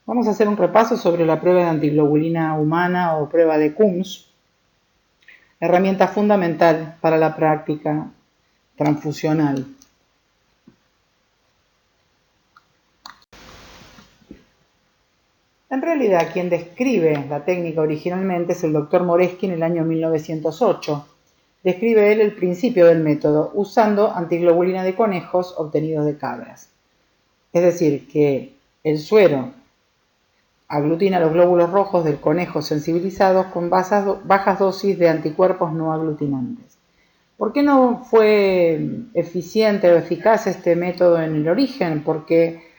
Vamos a hacer un repaso sobre la prueba de antiglobulina humana o prueba de Coombs, herramienta fundamental para la práctica transfusional. En realidad, quien describe la técnica originalmente es el Dr. Moresky en el año 1908. Describe él el principio del método usando antiglobulina de conejos obtenidos de cabras. Es decir, que el suero aglutina los glóbulos rojos del conejo sensibilizados con bajas dosis de anticuerpos no aglutinantes. ¿Por qué no fue eficiente o eficaz este método en el origen? Porque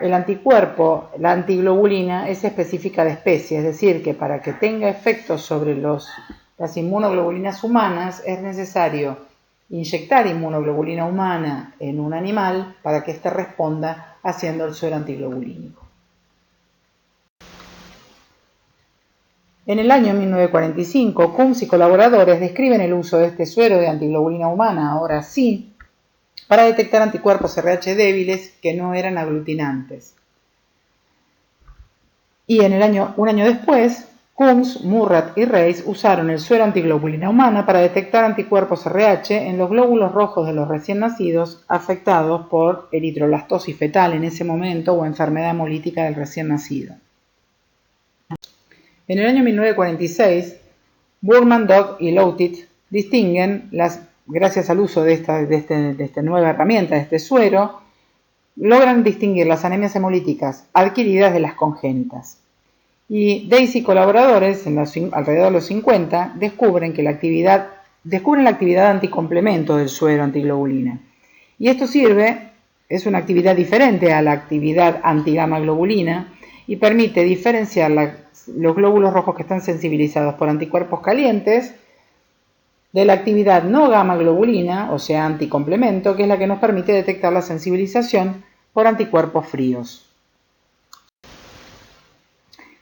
el anticuerpo, la antiglobulina, es específica de especie, es decir, que para que tenga efectos sobre las inmunoglobulinas humanas es necesario inyectar inmunoglobulina humana en un animal para que éste responda haciendo el suero antiglobulínico. En el año 1945, Coombs y colaboradores describen el uso de este suero de antiglobulina humana, ahora sí, para detectar anticuerpos RH débiles que no eran aglutinantes. Y un año después, Coombs, Murrat y Reis usaron el suero antiglobulina humana para detectar anticuerpos RH en los glóbulos rojos de los recién nacidos afectados por eritroblastosis fetal en ese momento o enfermedad hemolítica del recién nacido. En el año 1946, Burman, Dog y Lowtit distinguen, gracias al uso de esta nueva herramienta, de este suero, logran distinguir las anemias hemolíticas adquiridas de las congénitas. Y Daisy y colaboradores, alrededor de los 50, descubren la actividad anticomplemento del suero antiglobulina. Y esto es una actividad diferente a la actividad antigama globulina y permite diferenciar los glóbulos rojos que están sensibilizados por anticuerpos calientes de la actividad no gamma globulina, o sea, anticomplemento, que es la que nos permite detectar la sensibilización por anticuerpos fríos.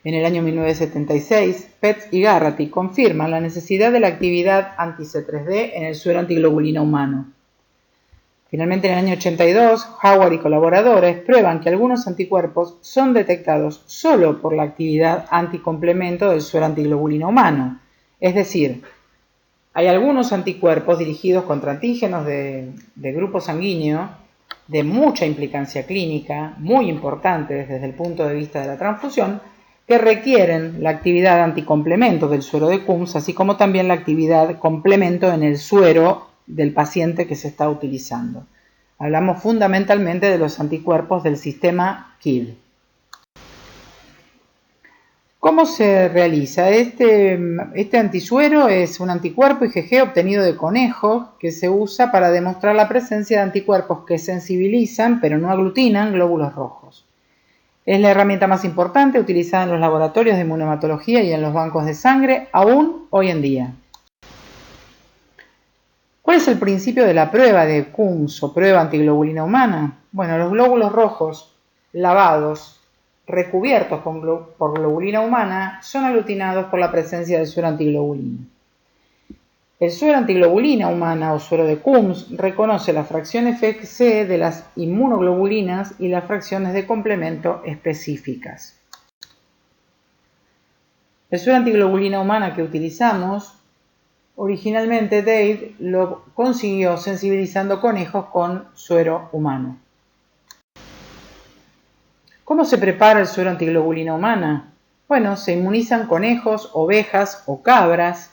En el año 1976, Petz y Garraty confirman la necesidad de la actividad anti-C3D en el suero antiglobulina humano. Finalmente, en el año 82, Howard y colaboradores prueban que algunos anticuerpos son detectados solo por la actividad anticomplemento del suero antiglobulina humano. Es decir, hay algunos anticuerpos dirigidos contra antígenos de grupo sanguíneo de mucha implicancia clínica, muy importantes desde el punto de vista de la transfusión, que requieren la actividad anticomplemento del suero de Coombs, así como también la actividad complemento en el suero del paciente que se está utilizando. Hablamos fundamentalmente de los anticuerpos del sistema KID. ¿Cómo se realiza? Este antisuero es un anticuerpo IgG obtenido de conejos que se usa para demostrar la presencia de anticuerpos que sensibilizan pero no aglutinan glóbulos rojos. Es la herramienta más importante utilizada en los laboratorios de inmunohematología y en los bancos de sangre aún hoy en día. ¿Cuál es el principio de la prueba de Coombs o prueba antiglobulina humana? Bueno, los glóbulos rojos lavados, recubiertos por globulina humana, son aglutinados por la presencia del suero antiglobulina. El suero antiglobulina humana o suero de Coombs reconoce la fracción FC de las inmunoglobulinas y las fracciones de complemento específicas. El suero antiglobulina humana que utilizamos, originalmente Dave lo consiguió sensibilizando conejos con suero humano. ¿Cómo se prepara el suero antiglobulina humana? Bueno, se inmunizan conejos, ovejas o cabras.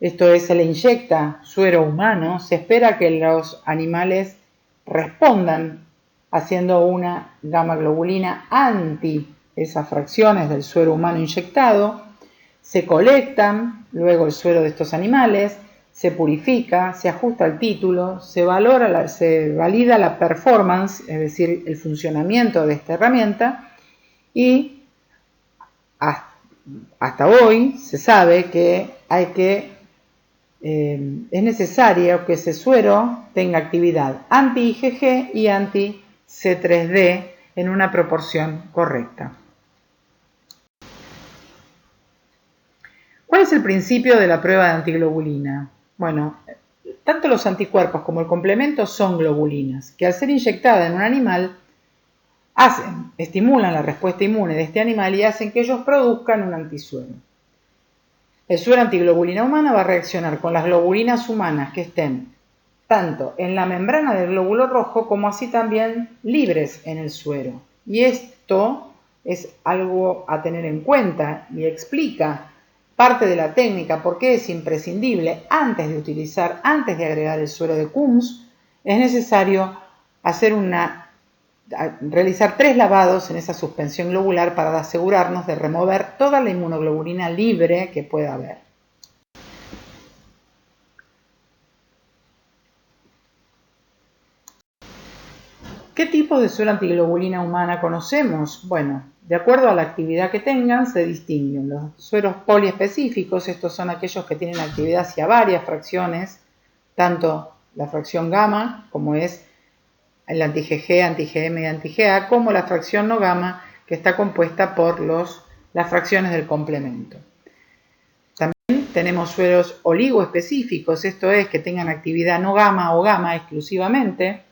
Esto es, se le inyecta suero humano, se espera que los animales respondan haciendo una gamma globulina anti esas fracciones del suero humano inyectado. Se colectan luego el suero de estos animales, se purifica, se ajusta el título, se valida la performance, es decir, el funcionamiento de esta herramienta, y hasta hoy se sabe que es necesario que ese suero tenga actividad anti-IgG y anti-C3D en una proporción correcta. ¿Cuál es el principio de la prueba de antiglobulina? Bueno, tanto los anticuerpos como el complemento son globulinas, que al ser inyectada en un animal estimulan la respuesta inmune de este animal y hacen que ellos produzcan un antisuero. El suero antiglobulina humana va a reaccionar con las globulinas humanas que estén tanto en la membrana del glóbulo rojo como así también libres en el suero. Y esto es algo a tener en cuenta y explica parte de la técnica, por qué es imprescindible antes de agregar el suero de Coombs, es necesario realizar 3 lavados en esa suspensión globular para asegurarnos de remover toda la inmunoglobulina libre que pueda haber. ¿Qué tipos de suero antiglobulina humana conocemos? Bueno, de acuerdo a la actividad que tengan, se distinguen los sueros poliespecíficos. Estos son aquellos que tienen actividad hacia varias fracciones, tanto la fracción gamma, como es el anti-GG, anti-GM y anti-GA, como la fracción no gamma, que está compuesta por las fracciones del complemento. También tenemos sueros oligoespecíficos, esto es, que tengan actividad no gamma o gamma exclusivamente.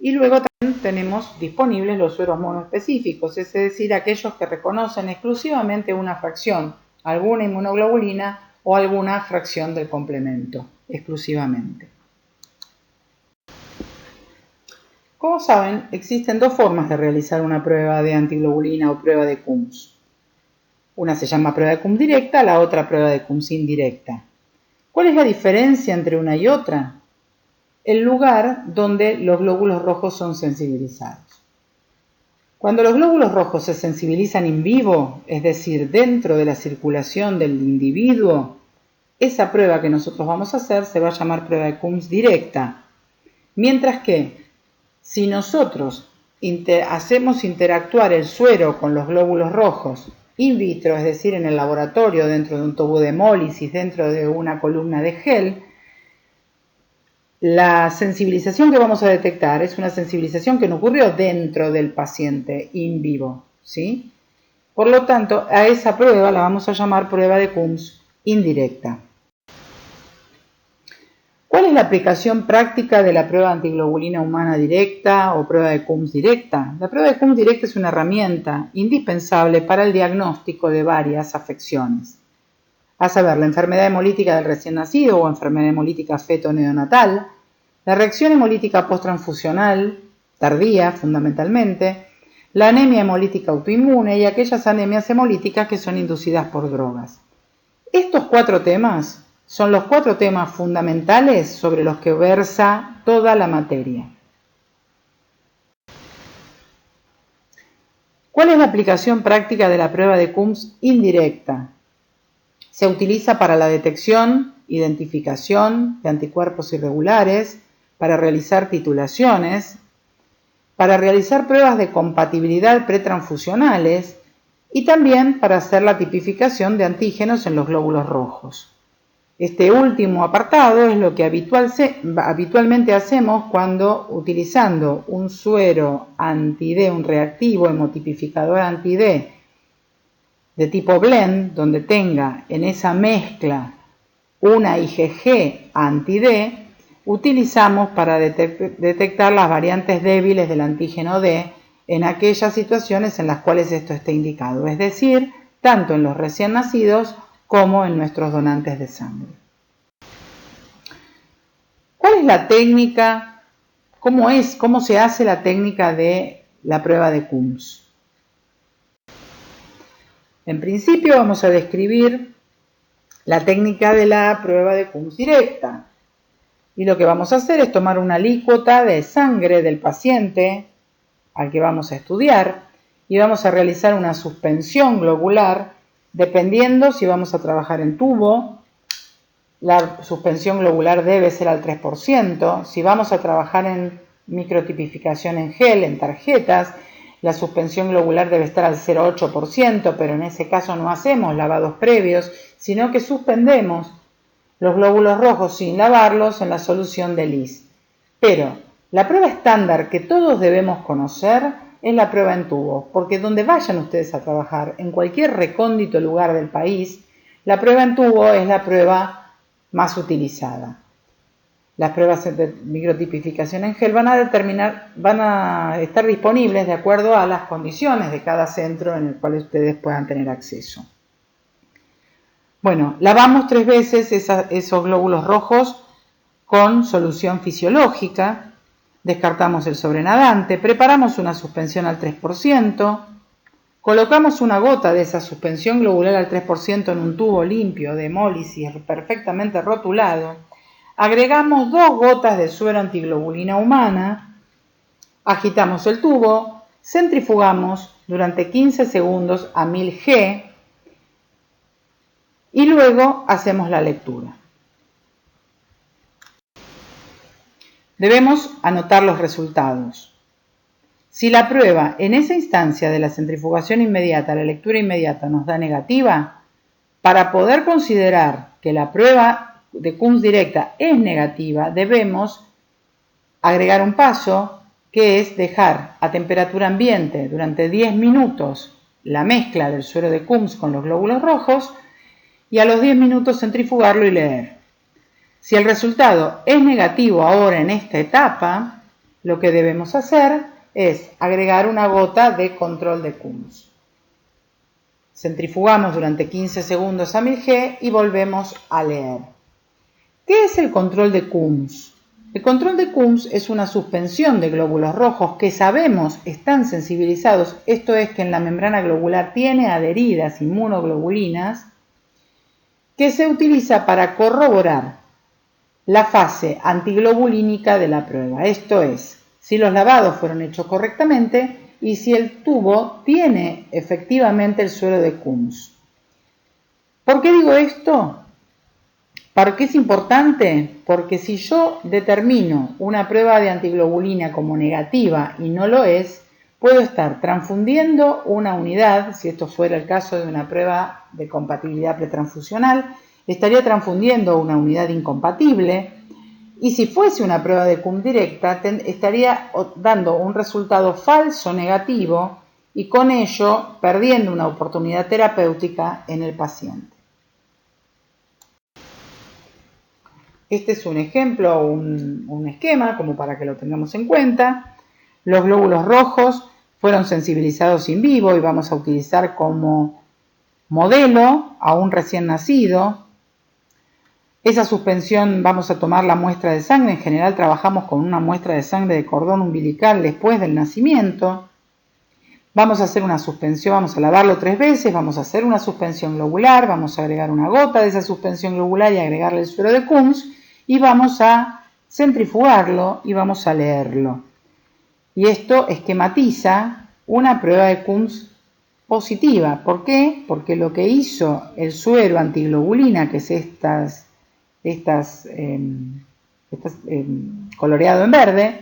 Y luego también tenemos disponibles los sueros monoespecíficos, es decir, aquellos que reconocen exclusivamente una fracción, alguna inmunoglobulina o alguna fracción del complemento, exclusivamente. Como saben, existen 2 formas de realizar una prueba de antiglobulina o prueba de Coombs. Una se llama prueba de Coombs directa, la otra prueba de Coombs indirecta. ¿Cuál es la diferencia entre una y otra? El lugar donde los glóbulos rojos son sensibilizados. Cuando los glóbulos rojos se sensibilizan in vivo, es decir, dentro de la circulación del individuo, esa prueba que nosotros vamos a hacer se va a llamar prueba de Coombs directa. Mientras que, si nosotros hacemos interactuar el suero con los glóbulos rojos in vitro, es decir, en el laboratorio, dentro de un tubo de hemólisis, dentro de una columna de gel, la sensibilización que vamos a detectar es una sensibilización que no ocurrió dentro del paciente in vivo, ¿sí? Por lo tanto, a esa prueba la vamos a llamar prueba de Coombs indirecta. ¿Cuál es la aplicación práctica de la prueba antiglobulina humana directa o prueba de Coombs directa? La prueba de Coombs directa es una herramienta indispensable para el diagnóstico de varias afecciones. A saber, la enfermedad hemolítica del recién nacido o enfermedad hemolítica feto-neonatal, la reacción hemolítica posttransfusional, tardía fundamentalmente, la anemia hemolítica autoinmune y aquellas anemias hemolíticas que son inducidas por drogas. Estos 4 temas son los 4 temas fundamentales sobre los que versa toda la materia. ¿Cuál es la aplicación práctica de la prueba de Coombs indirecta? Se utiliza para la detección, identificación de anticuerpos irregulares, para realizar titulaciones, para realizar pruebas de compatibilidad pretransfusionales y también para hacer la tipificación de antígenos en los glóbulos rojos. Este último apartado es lo que habitualmente hacemos cuando, utilizando un suero anti-D, un reactivo hemotipificador anti-D de tipo blend, donde tenga en esa mezcla una IgG anti-D, utilizamos para detectar las variantes débiles del antígeno D en aquellas situaciones en las cuales esto esté indicado, es decir, tanto en los recién nacidos como en nuestros donantes de sangre. ¿Cuál es la técnica? ¿Cómo se hace la técnica de la prueba de Coombs? En principio vamos a describir la técnica de la prueba de Coombs directa. Y lo que vamos a hacer es tomar una alícuota de sangre del paciente al que vamos a estudiar y vamos a realizar una suspensión globular dependiendo si vamos a trabajar en tubo. La suspensión globular debe ser al 3%. Si vamos a trabajar en microtipificación en gel, en tarjetas, la suspensión globular debe estar al 0,8%, pero en ese caso no hacemos lavados previos, sino que suspendemos los glóbulos rojos sin lavarlos en la solución de Lis. Pero la prueba estándar que todos debemos conocer es la prueba en tubo, porque donde vayan ustedes a trabajar, en cualquier recóndito lugar del país, la prueba en tubo es la prueba más utilizada. Las pruebas de microtipificación en gel van a estar disponibles de acuerdo a las condiciones de cada centro en el cual ustedes puedan tener acceso. Bueno, lavamos 3 veces esos glóbulos rojos con solución fisiológica, descartamos el sobrenadante, preparamos una suspensión al 3%, colocamos una gota de esa suspensión globular al 3% en un tubo limpio de hemólisis perfectamente rotulado, agregamos 2 gotas de suero antiglobulina humana, agitamos el tubo, centrifugamos durante 15 segundos a 1000 G y luego hacemos la lectura. Debemos anotar los resultados. Si la prueba en esa instancia de la centrifugación inmediata, la lectura inmediata nos da negativa, para poder considerar que la prueba de Coombs directa es negativa, debemos agregar un paso que es dejar a temperatura ambiente durante 10 minutos la mezcla del suero de Coombs con los glóbulos rojos y a los 10 minutos centrifugarlo y leer. Si el resultado es negativo ahora en esta etapa, lo que debemos hacer es agregar una gota de control de Coombs. Centrifugamos durante 15 segundos a 1000 G y volvemos a leer. ¿Qué es el control de Coombs? El control de Coombs es una suspensión de glóbulos rojos que sabemos están sensibilizados, esto es que en la membrana globular tiene adheridas inmunoglobulinas, que se utiliza para corroborar la fase antiglobulínica de la prueba, esto es, si los lavados fueron hechos correctamente y si el tubo tiene efectivamente el suero de Coombs. ¿Por qué digo esto? ¿Por qué es importante? Porque si yo determino una prueba de antiglobulina como negativa y no lo es, puedo estar transfundiendo una unidad, si esto fuera el caso de una prueba de compatibilidad pretransfusional, estaría transfundiendo una unidad incompatible, y si fuese una prueba de Coombs directa, estaría dando un resultado falso negativo y con ello perdiendo una oportunidad terapéutica en el paciente. Este es un ejemplo, un esquema, como para que lo tengamos en cuenta. Los glóbulos rojos fueron sensibilizados in vivo y vamos a utilizar como modelo a un recién nacido. Esa suspensión vamos a tomar la muestra de sangre, en general trabajamos con una muestra de sangre de cordón umbilical después del nacimiento. Vamos a hacer una suspensión, vamos a lavarlo 3 veces, vamos a hacer una suspensión globular, vamos a agregar una gota de esa suspensión globular y agregarle el suero de Coombs y vamos a centrifugarlo y vamos a leerlo. Y esto esquematiza una prueba de Coombs positiva. ¿Por qué? Porque lo que hizo el suero antiglobulina, que es coloreado en verde,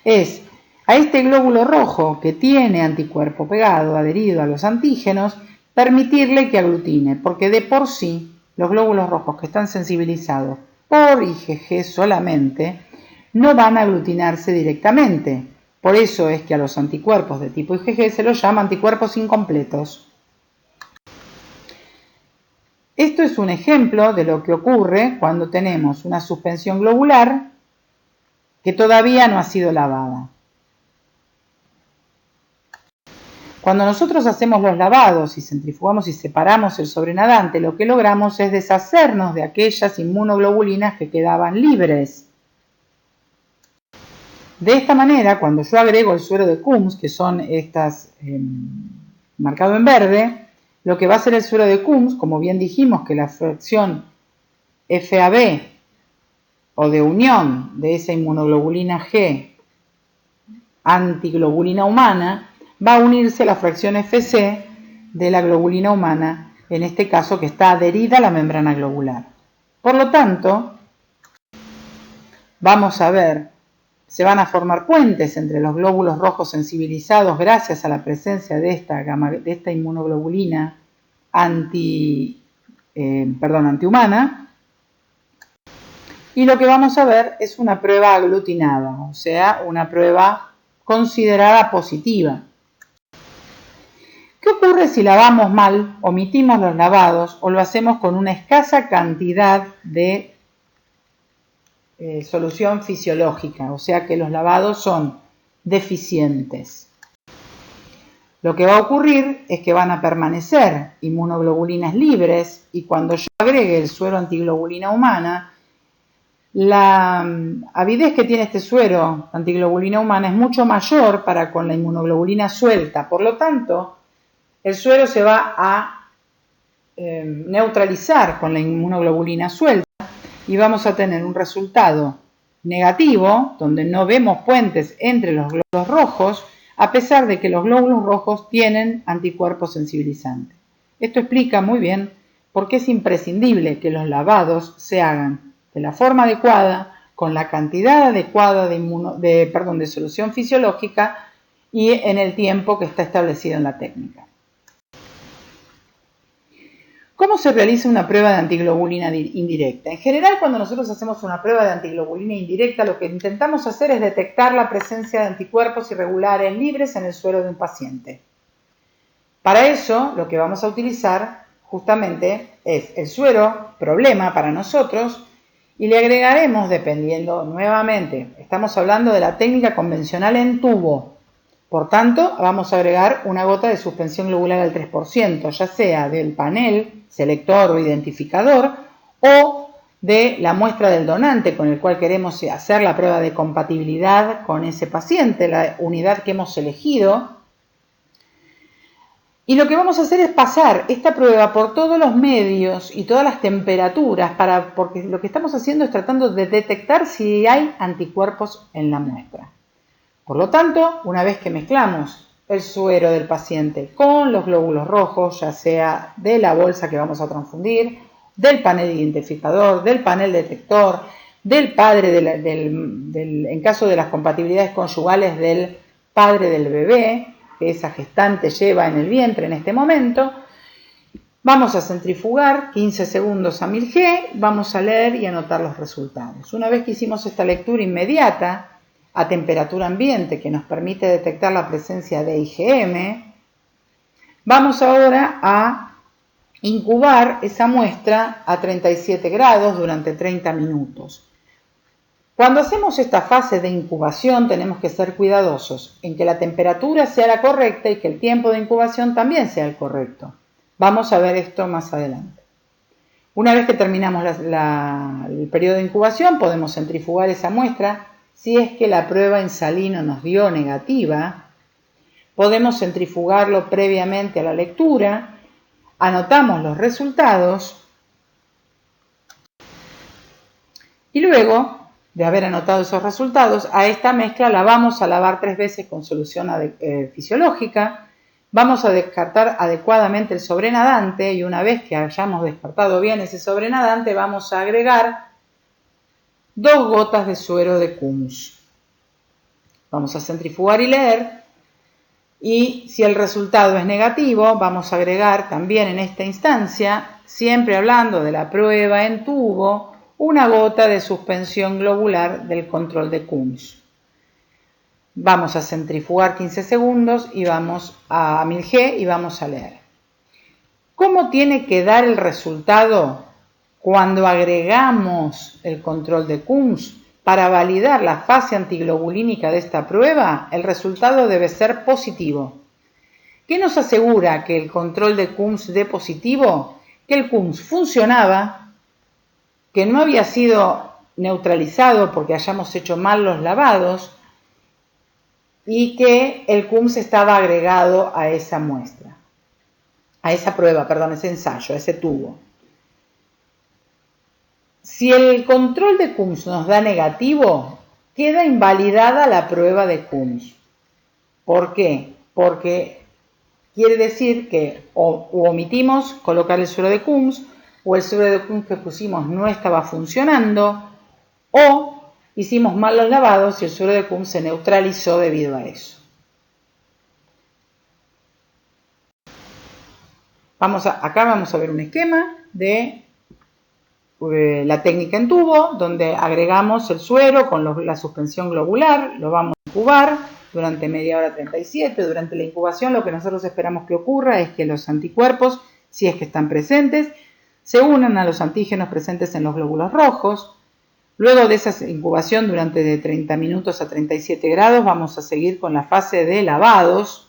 es a este glóbulo rojo que tiene anticuerpo pegado, adherido a los antígenos, permitirle que aglutine, porque de por sí los glóbulos rojos que están sensibilizados por IgG solamente no van a aglutinarse directamente. Por eso es que a los anticuerpos de tipo IgG se los llama anticuerpos incompletos. Esto es un ejemplo de lo que ocurre cuando tenemos una suspensión globular que todavía no ha sido lavada. Cuando nosotros hacemos los lavados y centrifugamos y separamos el sobrenadante, lo que logramos es deshacernos de aquellas inmunoglobulinas que quedaban libres. De esta manera, cuando yo agrego el suero de Coombs, que son estas marcado en verde, lo que va a hacer el suero de Coombs, como bien dijimos que la fracción FAB o de unión de esa inmunoglobulina G antiglobulina humana, va a unirse a la fracción FC de la globulina humana, en este caso que está adherida a la membrana globular. Por lo tanto, vamos a ver, se van a formar puentes entre los glóbulos rojos sensibilizados gracias a la presencia de esta inmunoglobulina antihumana, y lo que vamos a ver es una prueba aglutinada, o sea, una prueba considerada positiva. ¿Qué ocurre si lavamos mal, omitimos los lavados o lo hacemos con una escasa cantidad de solución fisiológica, o sea que los lavados son deficientes. Lo que va a ocurrir es que van a permanecer inmunoglobulinas libres y cuando yo agregue el suero antiglobulina humana, la avidez que tiene este suero antiglobulina humana es mucho mayor para con la inmunoglobulina suelta. Por lo tanto, el suero se va a neutralizar con la inmunoglobulina suelta y vamos a tener un resultado negativo, donde no vemos puentes entre los glóbulos rojos, a pesar de que los glóbulos rojos tienen anticuerpos sensibilizantes. Esto explica muy bien por qué es imprescindible que los lavados se hagan de la forma adecuada, con la cantidad adecuada de solución fisiológica y en el tiempo que está establecido en la técnica. ¿Cómo se realiza una prueba de antiglobulina indirecta? En general, cuando nosotros hacemos una prueba de antiglobulina indirecta, lo que intentamos hacer es detectar la presencia de anticuerpos irregulares libres en el suero de un paciente. Para eso, lo que vamos a utilizar justamente es el suero problema para nosotros y le agregaremos, dependiendo nuevamente, estamos hablando de la técnica convencional en tubo. Por tanto, vamos a agregar una gota de suspensión globular al 3%, ya sea del panel selector o identificador o de la muestra del donante con el cual queremos hacer la prueba de compatibilidad con ese paciente, la unidad que hemos elegido. Y lo que vamos a hacer es pasar esta prueba por todos los medios y todas las temperaturas, porque lo que estamos haciendo es tratando de detectar si hay anticuerpos en la muestra. Por lo tanto, una vez que mezclamos el suero del paciente con los glóbulos rojos, ya sea de la bolsa que vamos a transfundir, del panel identificador, del panel detector, del padre, en caso de las compatibilidades conyugales, del padre del bebé, que esa gestante lleva en el vientre en este momento, vamos a centrifugar 15 segundos a 1000 G, vamos a leer y anotar los resultados. Una vez que hicimos esta lectura inmediata, a temperatura ambiente que nos permite detectar la presencia de IgM, vamos ahora a incubar esa muestra a 37 grados durante 30 minutos. Cuando hacemos esta fase de incubación tenemos que ser cuidadosos en que la temperatura sea la correcta y que el tiempo de incubación también sea el correcto. Vamos a ver esto más adelante. Una vez que terminamos el periodo de incubación podemos centrifugar esa muestra. Si es que la prueba en salino nos dio negativa, podemos centrifugarlo previamente a la lectura, anotamos los resultados y luego de haber anotado esos resultados, a esta mezcla la vamos a lavar 3 veces con solución fisiológica, vamos a descartar adecuadamente el sobrenadante y una vez que hayamos descartado bien ese sobrenadante, vamos a agregar 2 gotas de suero de Coombs. Vamos a centrifugar y leer y si el resultado es negativo vamos a agregar también en esta instancia, siempre hablando de la prueba en tubo, una gota de suspensión globular del control de Coombs. Vamos a centrifugar 15 segundos y vamos a 1000 G y vamos a leer. ¿Cómo tiene que dar el resultado cuando agregamos el control de Coombs? Para validar la fase antiglobulínica de esta prueba, el resultado debe ser positivo. ¿Qué nos asegura que el control de Coombs dé positivo? Que el Coombs funcionaba, que no había sido neutralizado porque hayamos hecho mal los lavados y que el Coombs estaba agregado a esa muestra, a esa prueba, perdón, ese ensayo, a ese tubo. Si el control de Coombs nos da negativo, queda invalidada la prueba de Coombs. ¿Por qué? Porque quiere decir que o omitimos colocar el suero de Coombs, o el suero de Coombs que pusimos no estaba funcionando, o hicimos mal los lavados y el suero de Coombs se neutralizó debido a eso. Acá vamos a ver un esquema de la técnica en tubo, donde agregamos el suero con la suspensión globular, lo vamos a incubar durante media hora 37. Durante la incubación lo que nosotros esperamos que ocurra es que los anticuerpos, si es que están presentes, se unan a los antígenos presentes en los glóbulos rojos, Luego de esa incubación durante de 30 minutos a 37 grados, vamos a seguir con la fase de lavados.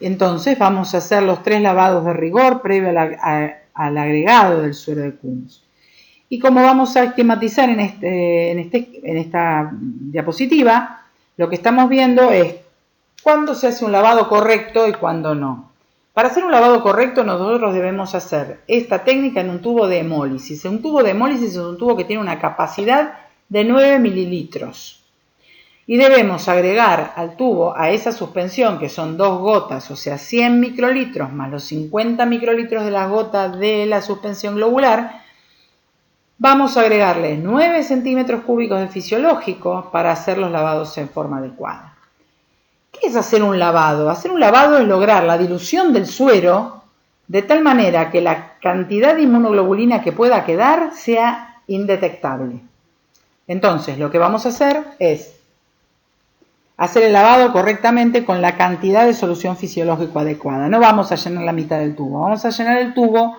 Entonces vamos a hacer los 3 lavados de rigor previo al agregado del suero de Kunz. Y como vamos a esquematizar en esta diapositiva, lo que estamos viendo es cuándo se hace un lavado correcto y cuándo no. Para hacer un lavado correcto nosotros debemos hacer esta técnica en un tubo de hemólisis. Un tubo de hemólisis es un tubo que tiene una capacidad de 9 mililitros. Y debemos agregar al tubo, a esa suspensión, que son 2 gotas, o sea 100 microlitros más los 50 microlitros de las gotas de la suspensión globular, vamos a agregarle 9 centímetros cúbicos de fisiológico para hacer los lavados en forma adecuada. ¿Qué es hacer un lavado? Hacer un lavado es lograr la dilución del suero de tal manera que la cantidad de inmunoglobulina que pueda quedar sea indetectable. Entonces, lo que vamos a hacer es hacer el lavado correctamente con la cantidad de solución fisiológico adecuada. No vamos a llenar la mitad del tubo, vamos a llenar el tubo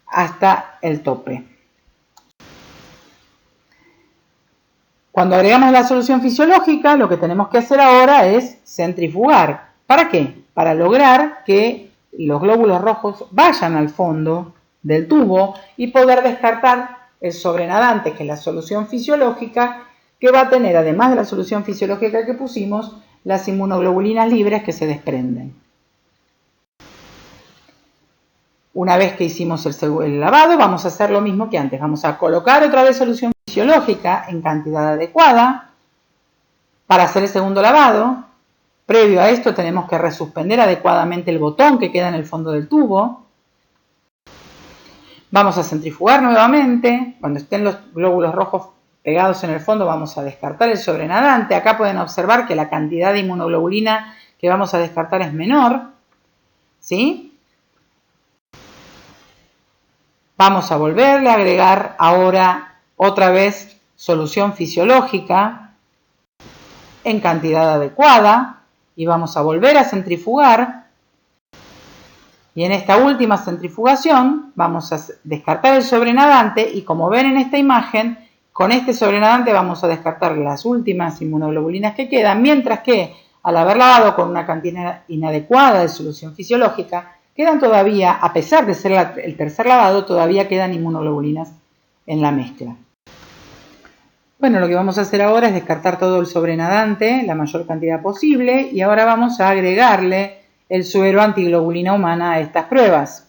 hasta el tope. Cuando agregamos la solución fisiológica, lo que tenemos que hacer ahora es centrifugar. ¿Para qué? Para lograr que los glóbulos rojos vayan al fondo del tubo y poder descartar el sobrenadante, que es la solución fisiológica, que va a tener, además de la solución fisiológica que pusimos, las inmunoglobulinas libres que se desprenden. Una vez que hicimos el lavado, vamos a hacer lo mismo que antes. Vamos a colocar otra vez solución fisiológica en cantidad adecuada para hacer el segundo lavado. Previo a esto tenemos que resuspender adecuadamente el botón que queda en el fondo del tubo. Vamos a centrifugar nuevamente. Cuando estén los glóbulos rojos pegados en el fondo vamos a descartar el sobrenadante. Acá pueden observar que la cantidad de inmunoglobulina que vamos a descartar es menor, ¿sí? Vamos a volverle a agregar ahora otra vez solución fisiológica en cantidad adecuada y vamos a volver a centrifugar. Y en esta última centrifugación vamos a descartar el sobrenadante y como ven en esta imagen, con este sobrenadante vamos a descartar las últimas inmunoglobulinas que quedan, mientras que al haber lavado con una cantidad inadecuada de solución fisiológica, quedan todavía, a pesar de ser el tercer lavado, todavía quedan inmunoglobulinas en la mezcla. Bueno, lo que vamos a hacer ahora es descartar todo el sobrenadante, la mayor cantidad posible, y ahora vamos a agregarle el suero antiglobulina humana a estas pruebas.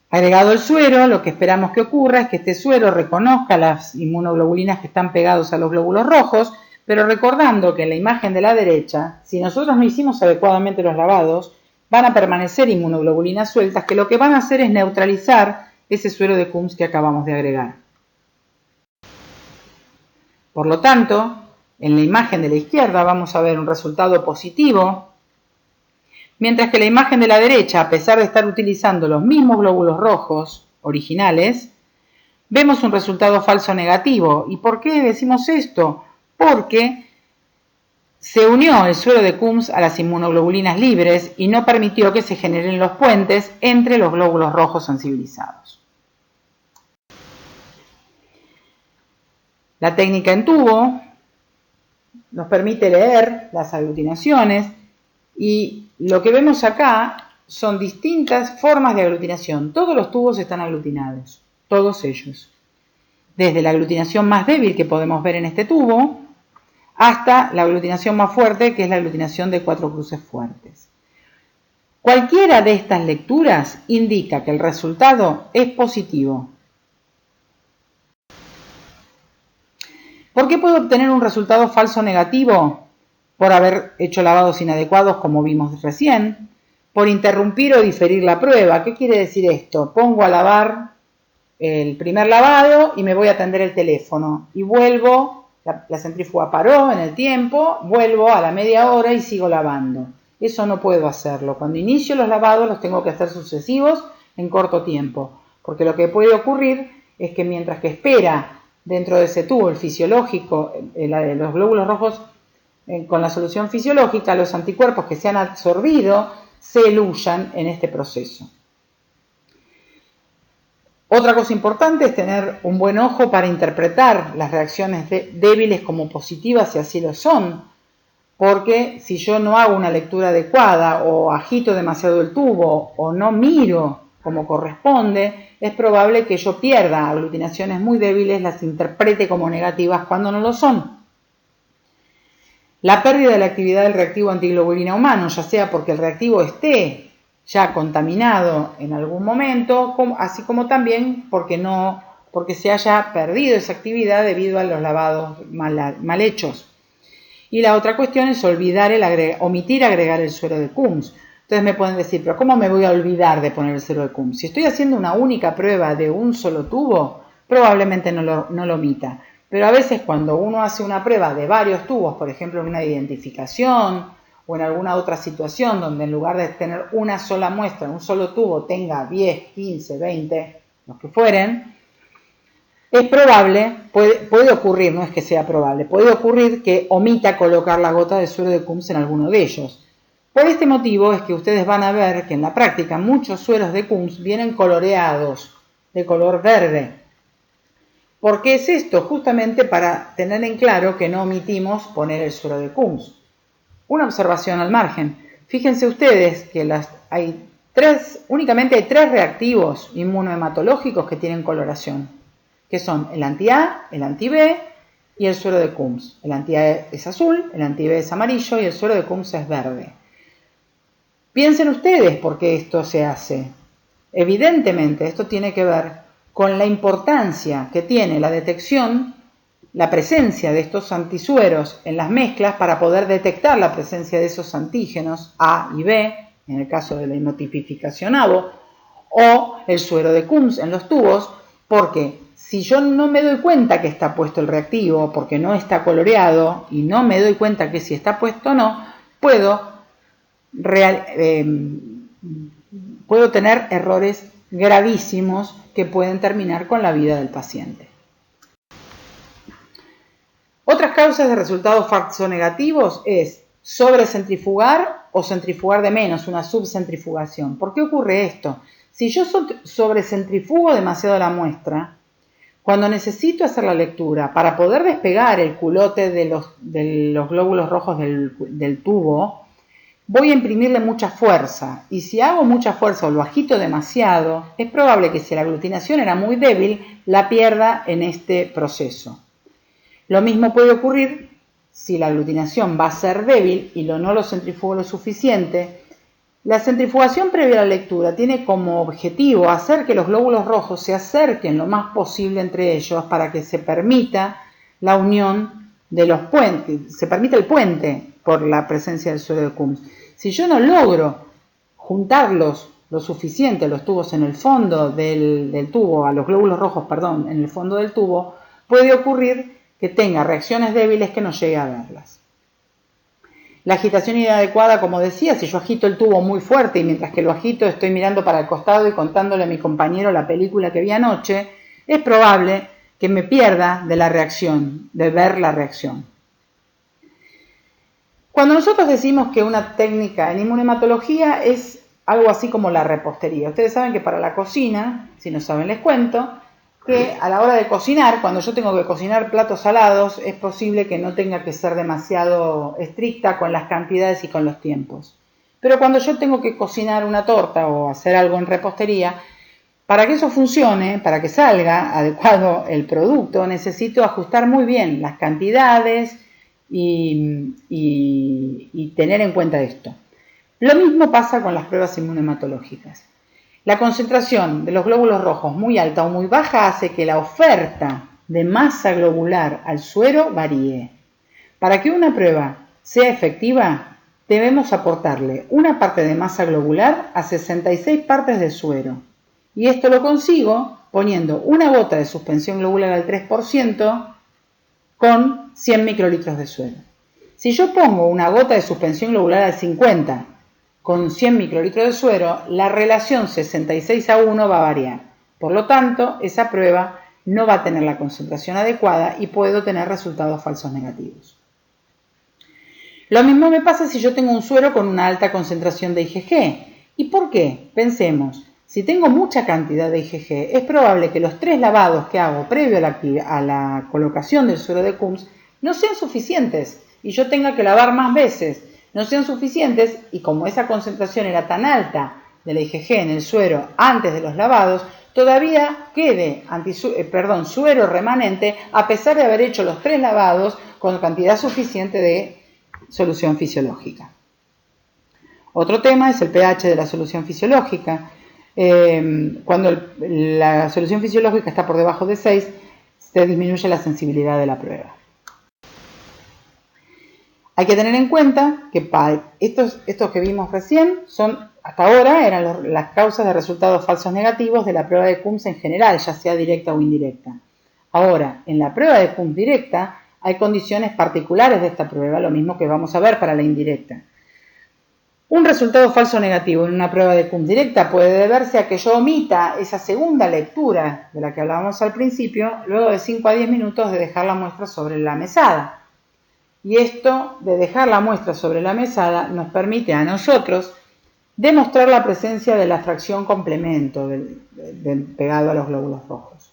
Agregado el suero, lo que esperamos que ocurra es que este suero reconozca las inmunoglobulinas que están pegados a los glóbulos rojos, pero recordando que en la imagen de la derecha, si nosotros no hicimos adecuadamente los lavados, van a permanecer inmunoglobulinas sueltas que lo que van a hacer es neutralizar ese suero de Kunz que acabamos de agregar. Por lo tanto, en la imagen de la izquierda vamos a ver un resultado positivo, mientras que la imagen de la derecha, a pesar de estar utilizando los mismos glóbulos rojos originales, vemos un resultado falso negativo. ¿Y por qué decimos esto? Porque se unió el suero de Kunz a las inmunoglobulinas libres y no permitió que se generen los puentes entre los glóbulos rojos sensibilizados. La técnica en tubo nos permite leer las aglutinaciones y lo que vemos acá son distintas formas de aglutinación. Todos los tubos están aglutinados, todos ellos. Desde la aglutinación más débil que podemos ver en este tubo, hasta la aglutinación más fuerte, que es la aglutinación de 4 cruces fuertes. Cualquiera de estas lecturas indica que el resultado es positivo. ¿Por qué puedo obtener un resultado falso negativo? Por haber hecho lavados inadecuados, como vimos recién, por interrumpir o diferir la prueba. ¿Qué quiere decir esto? Pongo a lavar el primer lavado y me voy a atender el teléfono y vuelvo. La centrífuga paró en el tiempo, vuelvo a la media hora y sigo lavando. Eso no puedo hacerlo. Cuando inicio los lavados los tengo que hacer sucesivos en corto tiempo, porque lo que puede ocurrir es que mientras que espera dentro de ese tubo el fisiológico, los glóbulos rojos con la solución fisiológica, los anticuerpos que se han absorbido se eluyan en este proceso. Otra cosa importante es tener un buen ojo para interpretar las reacciones débiles como positivas si así lo son, porque si yo no hago una lectura adecuada o agito demasiado el tubo o no miro como corresponde, es probable que yo pierda aglutinaciones muy débiles, las interprete como negativas cuando no lo son. La pérdida de la actividad del reactivo antiglobulina humano, ya sea porque el reactivo esté ya contaminado en algún momento, así como también porque se haya perdido esa actividad debido a los lavados mal hechos. Y la otra cuestión es omitir agregar el suero de Coombs. Entonces me pueden decir, pero ¿cómo me voy a olvidar de poner el suero de Coombs? Si estoy haciendo una única prueba de un solo tubo, probablemente no lo omita. Pero a veces cuando uno hace una prueba de varios tubos, por ejemplo en una identificación o en alguna otra situación donde en lugar de tener una sola muestra, un solo tubo tenga 10, 15, 20, los que fueren, es probable, puede ocurrir, no es que sea probable, puede ocurrir que omita colocar la gota de suero de Coombs en alguno de ellos. Por este motivo es que ustedes van a ver que en la práctica muchos sueros de Coombs vienen coloreados, de color verde. ¿Por qué es esto? Justamente para tener en claro que no omitimos poner el suero de Coombs. Una observación al margen. Fíjense ustedes que únicamente hay 3 reactivos inmunohematológicos que tienen coloración, que son el anti-A, el anti-B y el suero de Coombs. El anti-A es azul, el anti-B es amarillo y el suero de Coombs es verde. Piensen ustedes por qué esto se hace. Evidentemente, esto tiene que ver con la importancia que tiene la detección, la presencia de estos antisueros en las mezclas para poder detectar la presencia de esos antígenos A y B, en el caso de la henotipificación ABO, o el suero de Coombs en los tubos, porque si yo no me doy cuenta que está puesto el reactivo, porque no está coloreado, y no me doy cuenta que si está puesto o no, puedo tener errores gravísimos que pueden terminar con la vida del paciente. Otras causas de resultados falso-negativos es sobrecentrifugar o centrifugar de menos, una subcentrifugación. ¿Por qué ocurre esto? Si yo sobrecentrifugo demasiado la muestra, cuando necesito hacer la lectura para poder despegar el culote de los glóbulos rojos del tubo, voy a imprimirle mucha fuerza, y si hago mucha fuerza o lo agito demasiado, es probable que si la aglutinación era muy débil, la pierda en este proceso. Lo mismo puede ocurrir si la aglutinación va a ser débil y no lo centrifugo lo suficiente. La centrifugación previa a la lectura tiene como objetivo hacer que los glóbulos rojos se acerquen lo más posible entre ellos para que se permita la unión de los puentes, se permite el puente por la presencia del suero de Coombs. Si yo no logro juntarlos lo suficiente, los tubos en el fondo del tubo, a los glóbulos rojos, perdón, en el fondo del tubo, puede ocurrir que tenga reacciones débiles que no llegue a verlas. La agitación inadecuada, como decía, si yo agito el tubo muy fuerte y mientras que lo agito estoy mirando para el costado y contándole a mi compañero la película que vi anoche, es probable que me pierda de la reacción, de ver la reacción. Cuando nosotros decimos que una técnica en inmunohematología es algo así como la repostería, ustedes saben que para la cocina, si no saben les cuento, que a la hora de cocinar, cuando yo tengo que cocinar platos salados, es posible que no tenga que ser demasiado estricta con las cantidades y con los tiempos. Pero cuando yo tengo que cocinar una torta o hacer algo en repostería, para que eso funcione, para que salga adecuado el producto, necesito ajustar muy bien las cantidades y tener en cuenta esto. Lo mismo pasa con las pruebas inmunohematológicas. La concentración de los glóbulos rojos muy alta o muy baja hace que la oferta de masa globular al suero varíe. Para que una prueba sea efectiva, debemos aportarle una parte de masa globular a 66 partes de suero. Y esto lo consigo poniendo una gota de suspensión globular al 3% con 100 microlitros de suero. Si yo pongo una gota de suspensión globular al 50% con 100 microlitros de suero, la relación 66:1 va a variar. Por lo tanto, esa prueba no va a tener la concentración adecuada y puedo tener resultados falsos negativos. Lo mismo me pasa si yo tengo un suero con una alta concentración de IgG. ¿Y por qué? Pensemos, Si tengo mucha cantidad de IgG, es probable que los 3 lavados que hago previo a la colocación del suero de Coombs no sean suficientes y yo tenga que lavar más veces. No sean suficientes y como esa concentración era tan alta de la IgG en el suero antes de los lavados, todavía quede suero remanente a pesar de haber hecho los 3 lavados con cantidad suficiente de solución fisiológica. Otro tema es el pH de la solución fisiológica. Cuando la solución fisiológica está por debajo de 6, se disminuye la sensibilidad de la prueba. Hay que tener en cuenta que estos que vimos recién hasta ahora eran las causas de resultados falsos negativos de la prueba de Coombs en general, ya sea directa o indirecta. Ahora, en la prueba de Coombs directa hay condiciones particulares de esta prueba, lo mismo que vamos a ver para la indirecta. Un resultado falso negativo en una prueba de Coombs directa puede deberse a que yo omita esa segunda lectura de la que hablábamos al principio, luego de 5 a 10 minutos de dejar la muestra sobre la mesada. Y esto de dejar la muestra sobre la mesada nos permite a nosotros demostrar la presencia de la fracción complemento pegado a los glóbulos rojos.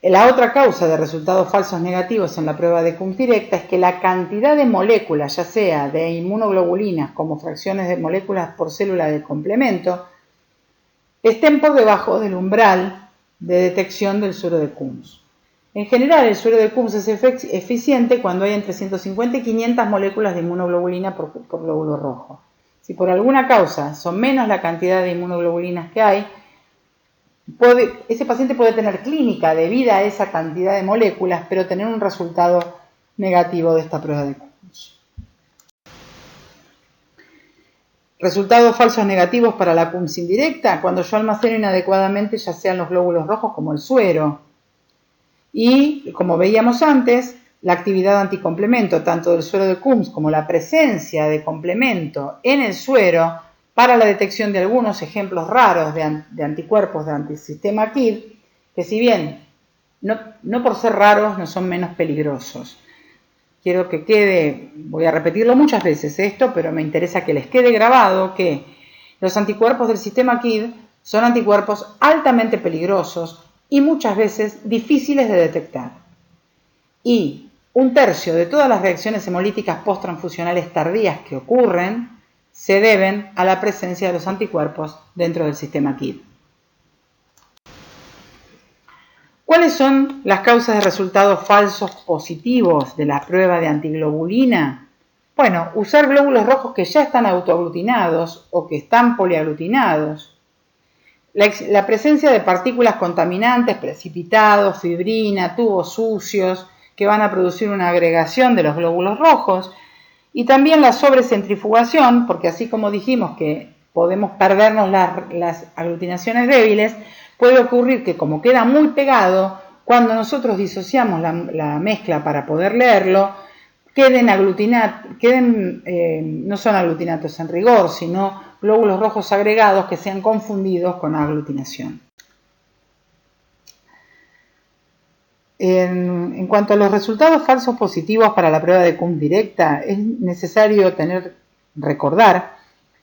La otra causa de resultados falsos negativos en la prueba de Coombs directa es que la cantidad de moléculas, ya sea de inmunoglobulinas como fracciones de moléculas por célula de complemento, estén por debajo del umbral de detección del suero de Coombs. En general, el suero de Coombs es eficiente cuando hay entre 150 y 500 moléculas de inmunoglobulina por glóbulo rojo. Si por alguna causa son menos la cantidad de inmunoglobulinas que hay, ese paciente puede tener clínica debida a esa cantidad de moléculas, pero tener un resultado negativo de esta prueba de Coombs. Resultados falsos negativos para la Coombs indirecta, cuando yo almaceno inadecuadamente ya sean los glóbulos rojos como el suero. Y, como veíamos antes, la actividad anticomplemento, tanto del suero de Coombs como la presencia de complemento en el suero para la detección de algunos ejemplos raros de anticuerpos de antisistema KID, que si bien no por ser raros no son menos peligrosos. Quiero que quede, voy a repetirlo muchas veces esto, pero me interesa que les quede grabado que los anticuerpos del sistema KID son anticuerpos altamente peligrosos y muchas veces difíciles de detectar. Y 1/3 de todas las reacciones hemolíticas posttransfusionales tardías que ocurren se deben a la presencia de los anticuerpos dentro del sistema KID. ¿Cuáles son las causas de resultados falsos positivos de la prueba de antiglobulina? Bueno, usar glóbulos rojos que ya están autoaglutinados o que están poliaglutinados. La presencia de partículas contaminantes, precipitados, fibrina, tubos sucios, que van a producir una agregación de los glóbulos rojos. Y también la sobrecentrifugación, porque así como dijimos que podemos perdernos las aglutinaciones débiles, puede ocurrir que como queda muy pegado, cuando nosotros disociamos la mezcla para poder leerlo, no son aglutinatos en rigor, sino glóbulos rojos agregados que sean confundidos con aglutinación. En cuanto a los resultados falsos positivos para la prueba de Coombs directa, es necesario recordar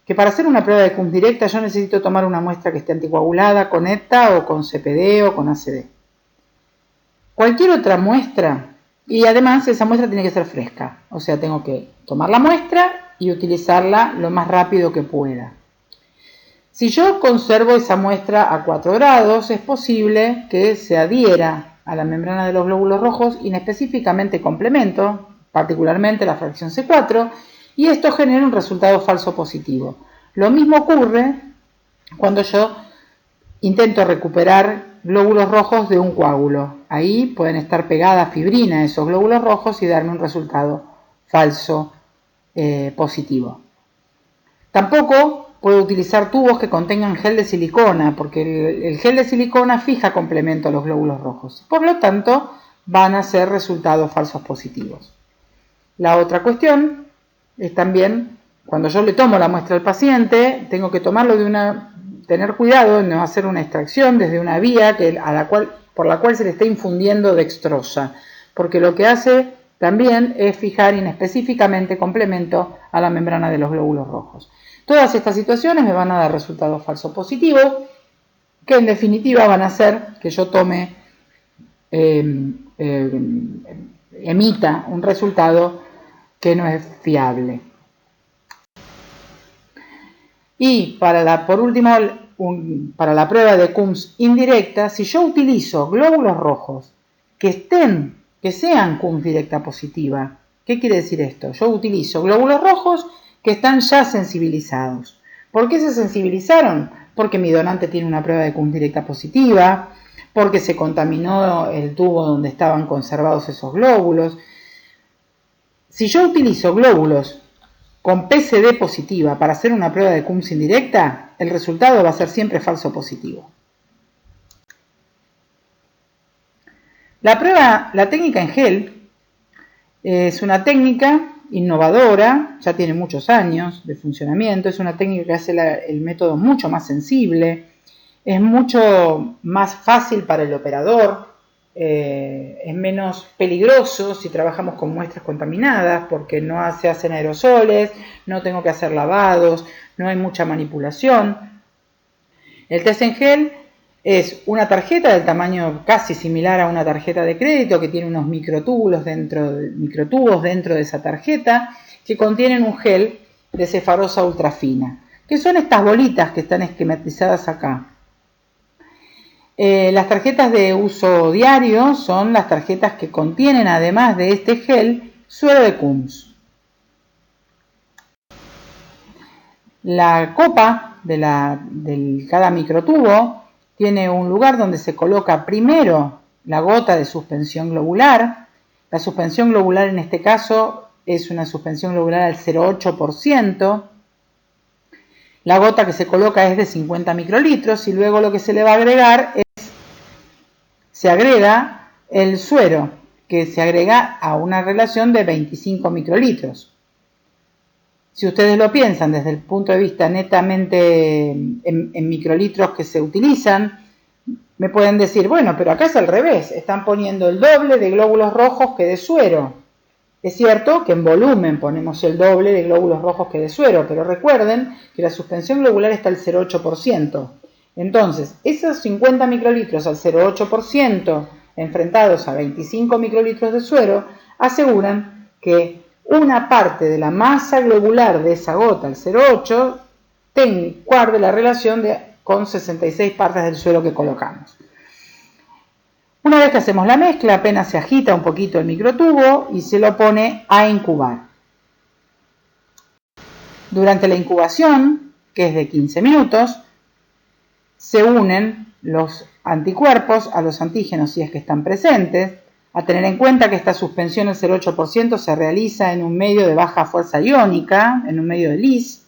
que para hacer una prueba de Coombs directa yo necesito tomar una muestra que esté anticoagulada con ETA o con CPD o con ACD. Cualquier otra muestra, y además esa muestra tiene que ser fresca, o sea, tengo que tomar la muestra y utilizarla lo más rápido que pueda. Si yo conservo esa muestra a 4 grados, es posible que se adhiera a la membrana de los glóbulos rojos, inespecíficamente complemento, particularmente la fracción C4, y esto genera un resultado falso positivo. Lo mismo ocurre cuando yo intento recuperar glóbulos rojos de un coágulo. Ahí pueden estar pegadas fibrina a esos glóbulos rojos y darme un resultado falso positivo. Tampoco puedo utilizar tubos que contengan gel de silicona, porque el gel de silicona fija complemento a los glóbulos rojos. Por lo tanto, van a ser resultados falsos positivos. La otra cuestión es también, cuando yo le tomo la muestra al paciente, tengo que tomarlo tener cuidado de no hacer una extracción desde una vía por la cual se le está infundiendo dextrosa, porque lo que hace también es fijar inespecíficamente complemento a la membrana de los glóbulos rojos. Todas estas situaciones me van a dar resultados falso positivos, que en definitiva van a hacer que yo emita un resultado que no es fiable. Y por último, para la prueba de Coombs indirecta, si yo utilizo glóbulos rojos que sean Coombs directa positiva, ¿qué quiere decir esto? Yo utilizo glóbulos rojos que están ya sensibilizados. ¿Por qué se sensibilizaron? Porque mi donante tiene una prueba de Coombs directa positiva, porque se contaminó el tubo donde estaban conservados esos glóbulos. Si yo utilizo glóbulos con PCD positiva para hacer una prueba de Coombs indirecta, el resultado va a ser siempre falso positivo. La técnica en gel es una técnica innovadora, ya tiene muchos años de funcionamiento, es una técnica que hace el método mucho más sensible, es mucho más fácil para el operador, es menos peligroso si trabajamos con muestras contaminadas porque no se hacen aerosoles, no tengo que hacer lavados, no hay mucha manipulación. El test en gel es una tarjeta del tamaño casi similar a una tarjeta de crédito que tiene unos microtubos dentro de esa tarjeta que contienen un gel de cefarosa ultrafina, que son estas bolitas que están esquematizadas acá. Las tarjetas de uso diario son las tarjetas que contienen, además de este gel, suero de Coombs. La copa de cada microtubo tiene un lugar donde se coloca primero la gota de suspensión globular. La suspensión globular en este caso es una suspensión globular al 0,8%. La gota que se coloca es de 50 microlitros y luego lo que se le va a agregar se agrega el suero, que se agrega a una relación de 25 microlitros. Si ustedes lo piensan desde el punto de vista netamente en microlitros que se utilizan, me pueden decir, bueno, pero acá es al revés, están poniendo el doble de glóbulos rojos que de suero. Es cierto que en volumen ponemos el doble de glóbulos rojos que de suero, pero recuerden que la suspensión globular está al 0,8%. Entonces, esos 50 microlitros al 0,8% enfrentados a 25 microlitros de suero aseguran que una parte de la masa globular de esa gota, el 0,8, guarde la relación con 66 partes del suero que colocamos. Una vez que hacemos la mezcla, apenas se agita un poquito el microtubo y se lo pone a incubar. Durante la incubación, que es de 15 minutos, se unen los anticuerpos a los antígenos si es que están presentes. A tener en cuenta que esta suspensión del 0,8% se realiza en un medio de baja fuerza iónica, en un medio de LIS.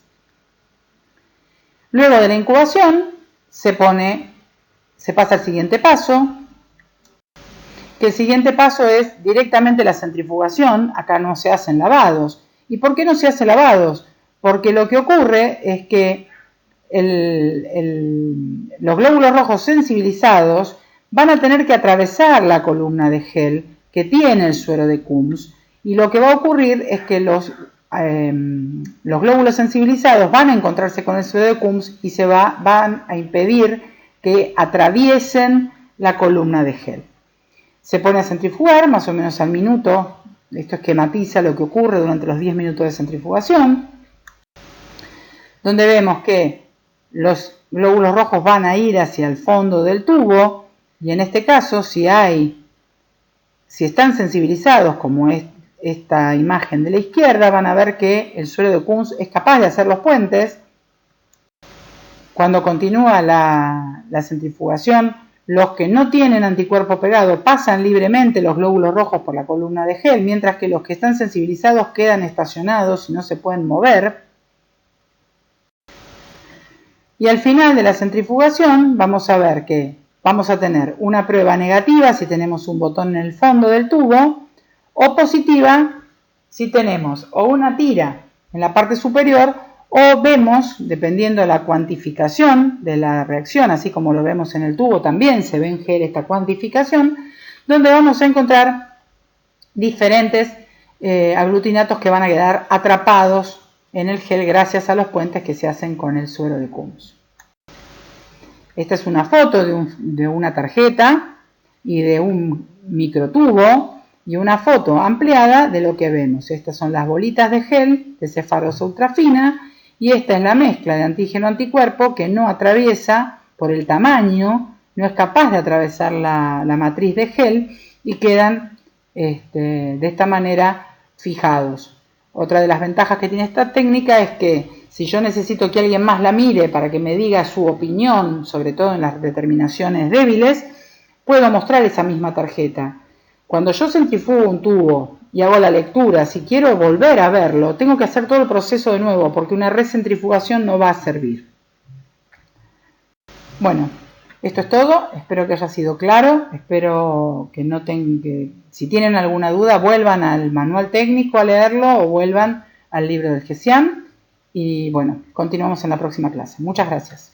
Luego de la incubación se pasa al siguiente paso, que el siguiente paso es directamente la centrifugación. Acá no se hacen lavados. ¿Y por qué no se hacen lavados? Porque lo que ocurre es que los glóbulos rojos sensibilizados van a tener que atravesar la columna de gel que tiene el suero de Coombs, y lo que va a ocurrir es que los glóbulos sensibilizados van a encontrarse con el suero de Coombs y van a impedir que atraviesen la columna de gel. Se pone a centrifugar más o menos al minuto. Esto esquematiza lo que ocurre durante los 10 minutos de centrifugación, donde vemos que los glóbulos rojos van a ir hacia el fondo del tubo, y en este caso, si están sensibilizados, como es esta imagen de la izquierda, van a ver que el suero de Coombs es capaz de hacer los puentes. Cuando continúa la centrifugación, los que no tienen anticuerpo pegado pasan libremente los glóbulos rojos por la columna de gel, mientras que los que están sensibilizados quedan estacionados y no se pueden mover. Y al final de la centrifugación vamos a ver que vamos a tener una prueba negativa si tenemos un botón en el fondo del tubo, o positiva si tenemos o una tira en la parte superior, o vemos, dependiendo de la cuantificación de la reacción, así como lo vemos en el tubo, también se ve en gel esta cuantificación, donde vamos a encontrar diferentes aglutinatos que van a quedar atrapados en el gel gracias a los puentes que se hacen con el suero de humus. Esta es una foto de una tarjeta y de un microtubo y una foto ampliada de lo que vemos. Estas son las bolitas de gel de cefarosa ultrafina y esta es la mezcla de antígeno-anticuerpo que no atraviesa por el tamaño, no es capaz de atravesar la matriz de gel y quedan de esta manera fijados. Otra de las ventajas que tiene esta técnica es que si yo necesito que alguien más la mire para que me diga su opinión, sobre todo en las determinaciones débiles, puedo mostrar esa misma tarjeta. Cuando yo centrifugo un tubo y hago la lectura, si quiero volver a verlo, tengo que hacer todo el proceso de nuevo porque una recentrifugación no va a servir. Bueno, esto es todo. Espero que haya sido claro. Espero que si tienen alguna duda, vuelvan al manual técnico a leerlo o vuelvan al libro del GESIAM. Y bueno, continuamos en la próxima clase. Muchas gracias.